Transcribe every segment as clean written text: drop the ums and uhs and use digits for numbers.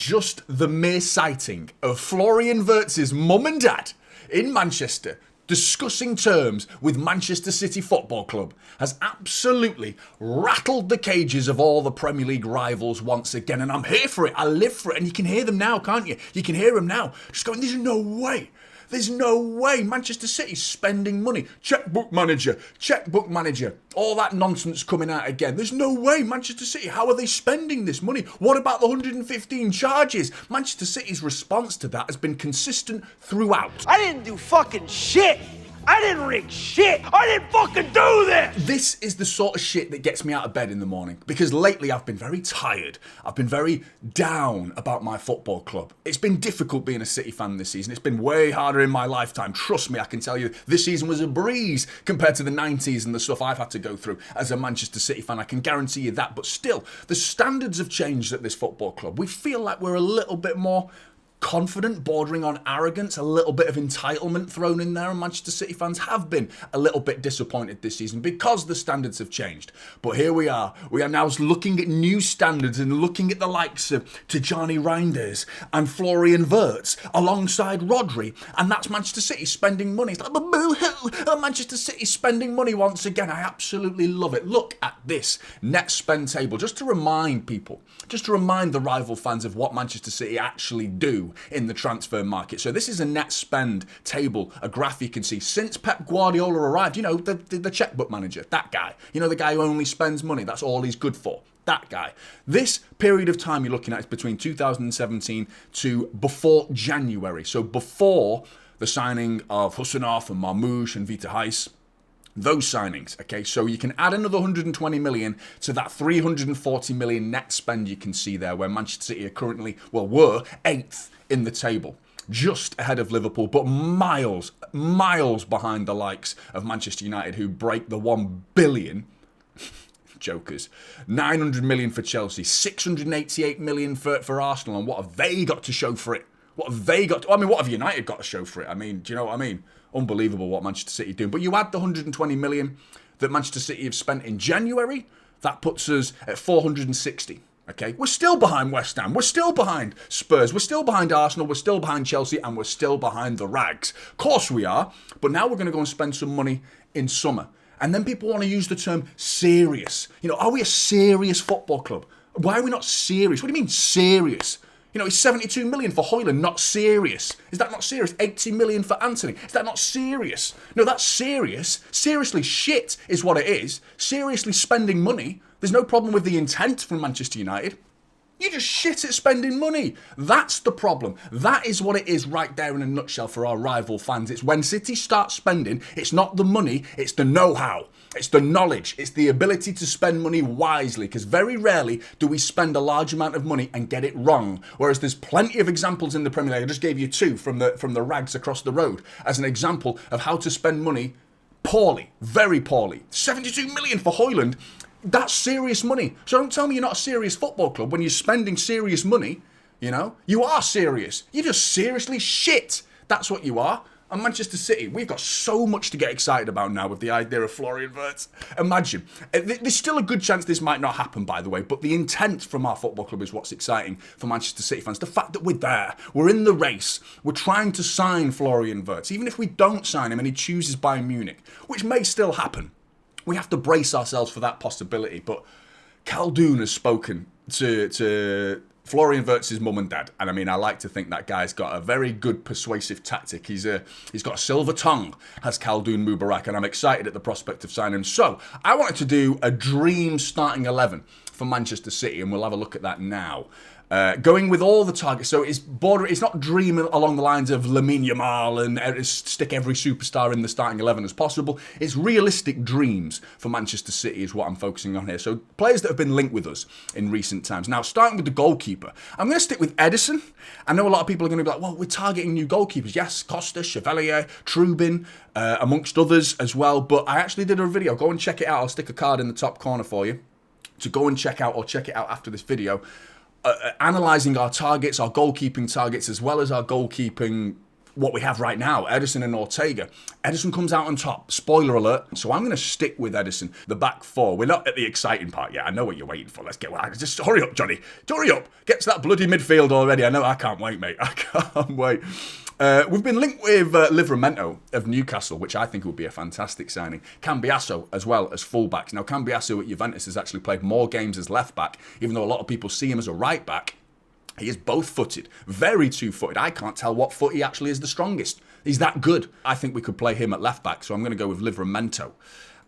Just the mere sighting of Florian Wirtz's mum and dad in Manchester discussing terms with Manchester City Football Club has absolutely rattled the cages of all the Premier League rivals once again. And I'm here for it. I live for it. And you can hear them now, can't you? You can hear them now. Just going, there's no way. There's no way Manchester City's spending money. Checkbook manager. All that nonsense coming out again. There's no way Manchester City, how are they spending this money? What about the 115 charges? Manchester City's response to that has been consistent throughout. I didn't do fucking shit. I didn't rig shit. I didn't fucking do this. This is the sort of shit that gets me out of bed in the morning, because lately I've been very tired. I've been very down about my football club. It's been difficult being a City fan this season. It's been way harder in my lifetime. Trust me, I can tell you this season was a breeze compared to the 90s and the stuff I've had to go through as a Manchester City fan. I can guarantee you that. But still, the standards have changed at this football club. We feel like we're a little bit more confident, bordering on arrogance, a little bit of entitlement thrown in there, and Manchester City fans have been a little bit disappointed this season because the standards have changed. But here we are now looking at new standards and looking at the likes of Tijani, Reijnders and Florian Wirtz alongside Rodri, and that's Manchester City spending money. It's like, boo-hoo, Manchester City spending money once again. I absolutely love it. Look at this net spend table, just to remind people, just to remind the rival fans of what Manchester City actually do in the transfer market. So this is a net spend table, a graph you can see since Pep Guardiola arrived. You know, the checkbook manager, that guy. You know, the guy who only spends money. That's all he's good for. That guy. This period of time you're looking at is between 2017 to before January. So before the signing of Hussenhoff and Marmoush and Vita Heis. Those signings, okay? So you can add another 120 million to that 340 million net spend you can see there, where Manchester City are currently, were 8th in the table, just ahead of Liverpool, but miles behind the likes of Manchester United, who break the 1 billion, jokers, 900 million for Chelsea, 688 million for Arsenal, and what have they got to show for it? What have they got? What have United got to show for it? I mean, do you know what I mean? Unbelievable what Manchester City are doing. But you add the 120 million that Manchester City have spent in January, that puts us at 460. Okay, we're still behind West Ham, we're still behind Spurs, we're still behind Arsenal, we're still behind Chelsea, and we're still behind the Rags. Of course we are, but now we're going to go and spend some money in summer. And then people want to use the term serious. You know, are we a serious football club? Why are we not serious? What do you mean serious? You know, it's 72 million for Højlund, not serious. Is that not serious? 80 million for Anthony. Is that not serious? No, that's serious. Seriously shit is what it is. Seriously spending money. There's no problem with the intent from Manchester United. You just shit at spending money. That's the problem. That is what it is right there in a nutshell for our rival fans. It's when City starts spending, it's not the money, it's the know-how. It's the knowledge. It's the ability to spend money wisely, because very rarely do we spend a large amount of money and get it wrong. Whereas there's plenty of examples in the Premier League. I just gave you 2 from the Rags across the road as an example of how to spend money poorly, very poorly. 72 million for Højlund. That's serious money. So don't tell me you're not a serious football club when you're spending serious money. You know, you are serious. You're just seriously shit. That's what you are. And Manchester City, we've got so much to get excited about now with the idea of Florian Wirtz. Imagine. There's still a good chance this might not happen, by the way, but the intent from our football club is what's exciting for Manchester City fans. The fact that we're there, we're in the race, we're trying to sign Florian Wirtz. Even if we don't sign him and he chooses Bayern Munich, which may still happen, we have to brace ourselves for that possibility. But Khaldoon has spoken to Florian Wirtz's mum and dad, and I mean, I like to think that guy's got a very good persuasive tactic. He's got a silver tongue, has Khaldoon Mubarak, and I'm excited at the prospect of signing him. So I wanted to do a dream starting 11 for Manchester City, and we'll have a look at that now. Going with all the targets, so it's not dreaming along the lines of Lamine Yamal and stick every superstar in the starting 11 as possible. It's realistic dreams for Manchester City is what I'm focusing on here. So players that have been linked with us in recent times. Now, starting with the goalkeeper, I'm going to stick with Edison. I know a lot of people are going to be like, well, we're targeting new goalkeepers. Yes, Costa, Chevalier, Trubin, amongst others as well. But I actually did a video. Go and check it out. I'll stick a card in the top corner for you to go and check out, or check it out after this video. Analysing our targets, our goalkeeping targets, as well as our goalkeeping what we have right now, Ederson and Ortega. Ederson comes out on top. Spoiler alert. So I'm going to stick with Ederson, the back four. We're not at the exciting part yet. I know what you're waiting for. Let's get... Just hurry up, Johnny. Hurry up. Get to that bloody midfield already. I know. I can't wait, mate. I can't wait. We've been linked with Livramento of Newcastle, which I think would be a fantastic signing. Cambiasso as well as fullbacks. Now, Cambiasso at Juventus has actually played more games as left-back, even though a lot of people see him as a right-back. He is both-footed, very two-footed. I can't tell what foot he actually is the strongest. He's that good. I think we could play him at left-back, so I'm going to go with Livramento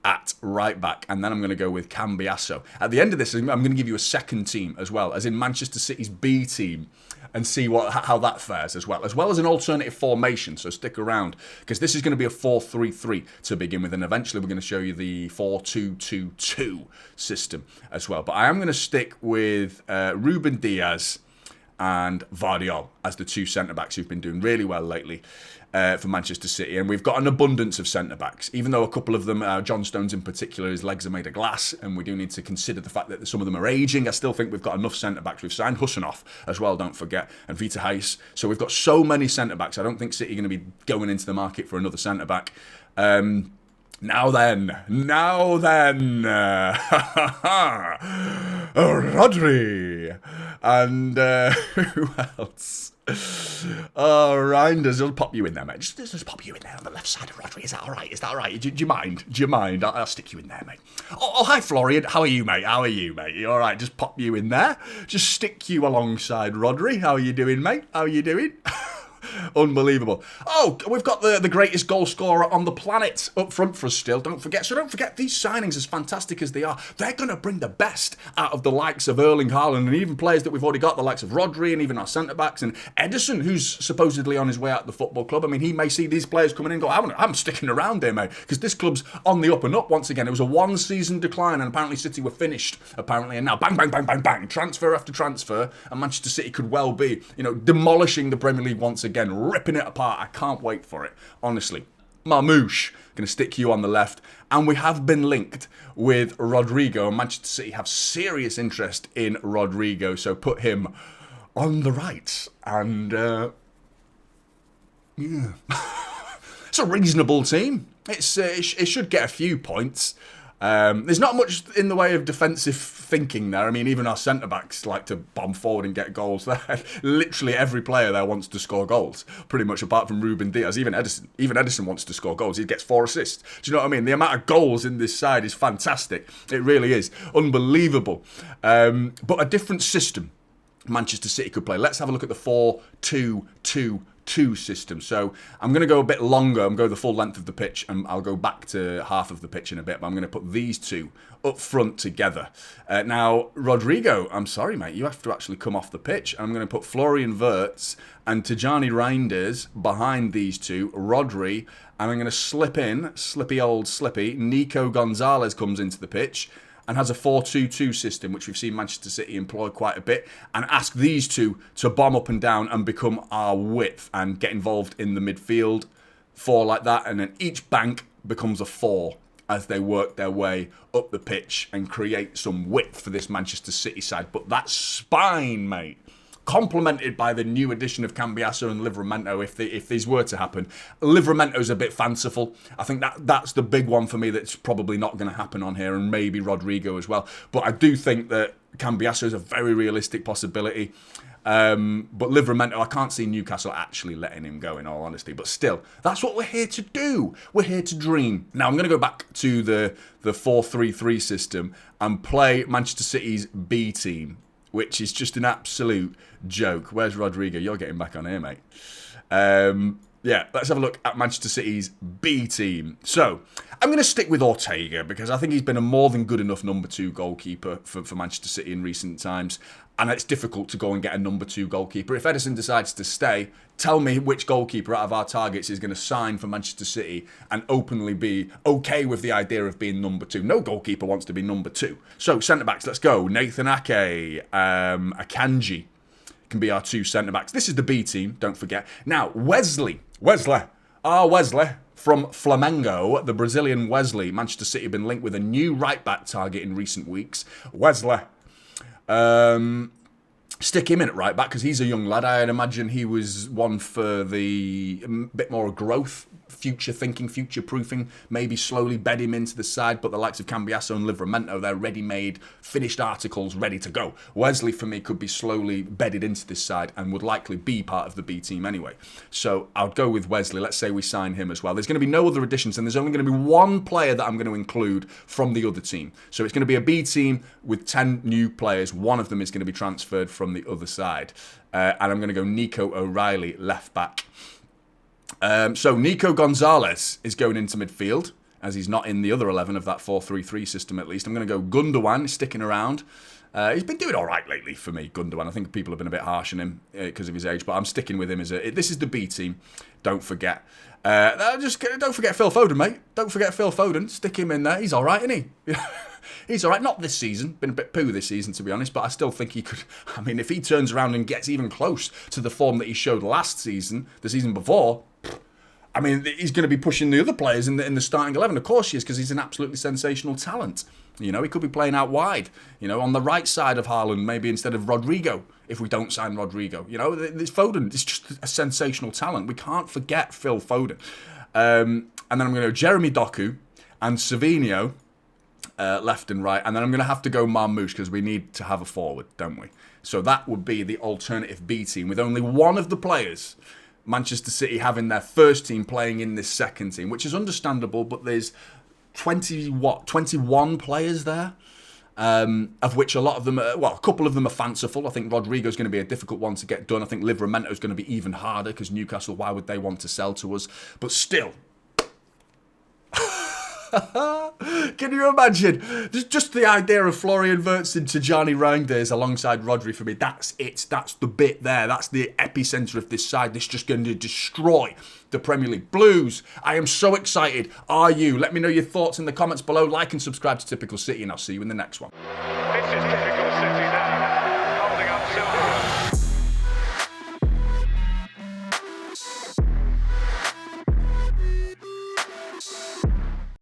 at right-back, and then I'm going to go with Cambiasso. At the end of this, I'm going to give you a second team as well, as in Manchester City's B team, and see how that fares as well as an alternative formation, so stick around, because this is going to be a 4-3-3 to begin with, and eventually we're going to show you the 4-2-2-2 system as well. But I am going to stick with Ruben Diaz and Vardiol as the two centre-backs who've been doing really well lately for Manchester City. And we've got an abundance of centre-backs, even though a couple of them, John Stones in particular, his legs are made of glass, and we do need to consider the fact that some of them are ageing. I still think we've got enough centre-backs. We've signed Husanoff as well, don't forget, and Vita Hayes. So we've got so many centre-backs. I don't think City are going to be going into the market for another centre-back. Now then, Rodri, and who else? Oh, Reijnders, I'll pop you in there, mate. Just pop you in there on the left side of Rodri. Is that all right? Do you mind? I'll stick you in there, mate. Oh, hi, Florian. How are you, mate? You all right? Just pop you in there. Just stick you alongside Rodri. How are you doing, mate? Unbelievable. Oh, we've got the greatest goal scorer on the planet up front for us still. Don't forget these signings, as fantastic as they are, they're going to bring the best out of the likes of Erling Haaland and even players that we've already got, the likes of Rodri and even our centre-backs and Ederson, who's supposedly on his way out of the football club. I mean, he may see these players coming in and go, I'm sticking around here, mate, because this club's on the up and up once again. It was a one-season decline, and apparently City were finished, and now bang, bang, bang, bang, bang, transfer after transfer, and Manchester City could well be, demolishing the Premier League once again, ripping it apart. I can't wait for it, honestly. Marmouche, going to stick you on the left. And we have been linked with Rodrigo. Manchester City have serious interest in Rodrigo, so put him on the right. And, yeah. It's a reasonable team. It should get a few points. There's not much in the way of defensive thinking there. I mean, even our centre-backs like to bomb forward and get goals there. Literally every player there wants to score goals, pretty much, apart from Ruben Diaz. Even Ederson wants to score goals. He gets 4 assists. Do you know what I mean? The amount of goals in this side is fantastic. It really is. Unbelievable. But a different system Manchester City could play. Let's have a look at the 4-2-2-2 system. So I'm going to go a bit longer. I'm going to go the full length of the pitch, and I'll go back to half of the pitch in a bit, but I'm going to put these two up front together. Now, Rodrigo, I'm sorry, mate, you have to actually come off the pitch. I'm going to put Florian Wirtz and Tijani Reijnders behind these two, Rodri, and I'm going to slip in, Slippy, Nico Gonzalez comes into the pitch, and has a 4-2-2 system, which we've seen Manchester City employ quite a bit, and ask these two to bomb up and down and become our width and get involved in the midfield, 4 like that, and then each bank becomes a 4 as they work their way up the pitch and create some width for this Manchester City side. But that spine, mate, complemented by the new addition of Cambiasso and Livramento, if these were to happen. Livramento's a bit fanciful. I think that's the big one for me that's probably not going to happen on here, and maybe Rodrigo as well. But I do think that Cambiasso is a very realistic possibility. But Livramento, I can't see Newcastle actually letting him go, in all honesty. But still, that's what we're here to do. We're here to dream. Now, I'm going to go back to the 4-3-3 system and play Manchester City's B team, which is just an absolute joke. Where's Rodrigo? You're getting back on here, mate. Yeah, let's have a look at Manchester City's B team. So, I'm going to stick with Ortega because I think he's been a more than good enough number 2 goalkeeper for Manchester City in recent times. And it's difficult to go and get a number 2 goalkeeper. If Ederson decides to stay, tell me which goalkeeper out of our targets is going to sign for Manchester City and openly be okay with the idea of being number 2. No goalkeeper wants to be number 2. So, centre-backs, let's go. Nathan Ake, Akanji can be our 2 centre-backs. This is the B team, don't forget. Now, Wesley from Flamengo, the Brazilian Wesley. Manchester City have been linked with a new right-back target in recent weeks. Wesley. Stick him in at right back because he's a young lad. I'd imagine he was one for the bit more growth, future thinking, future proofing, maybe slowly bed him into the side. But the likes of Cambiasso and Livramento, they're ready-made, finished articles, ready to go. Wesley, for me, could be slowly bedded into this side and would likely be part of the B team anyway. So I'll go with Wesley. Let's say we sign him as well. There's going to be no other additions, and there's only going to be one player that I'm going to include from the other team. So it's going to be a B team with 10 new players. One of them is going to be transferred from the other side. And I'm going to go Nico O'Reilly, left back. So Nico Gonzalez is going into midfield, as he's not in the other 11 of that 4-3-3 system at least. I'm going to go Gundogan, sticking around. He's been doing all right lately for me, Gundogan. I think people have been a bit harsh on him because of his age, but I'm sticking with him. This is the B team, don't forget. Don't forget Phil Foden, mate. Don't forget Phil Foden. Stick him in there. He's all right, isn't he? He's all right. Not this season. Been a bit poo this season, to be honest, but I still think he could. I mean, if he turns around and gets even close to the form that he showed last season, the season before, I mean, he's going to be pushing the other players in the starting 11. Of course he is, because he's an absolutely sensational talent. You know, he could be playing out wide, you know, on the right side of Haaland, maybe instead of Rodrigo, if we don't sign Rodrigo. You know, this Foden is just a sensational talent. We can't forget Phil Foden. And then I'm going to go Jeremy Doku and Savinho, left and right. And then I'm going to have to go Marmoush, because we need to have a forward, don't we? So that would be the alternative B team, with only one of the players, Manchester City, having their first team playing in this second team, which is understandable, but there's 21 players there, of which a lot of them a couple of them are fanciful. I think Rodrigo's going to be a difficult one to get done. I think Livramento's going to be even harder, because Newcastle, why would they want to sell to us? But still, can you imagine? Just the idea of Florian Wirtz and Tijani Reijnders alongside Rodri, for me, that's it. That's the bit there. That's the epicenter of this side. This is just going to destroy the Premier League. Blues, I am so excited. Are you? Let me know your thoughts in the comments below. Like and subscribe to Typical City, and I'll see you in the next one.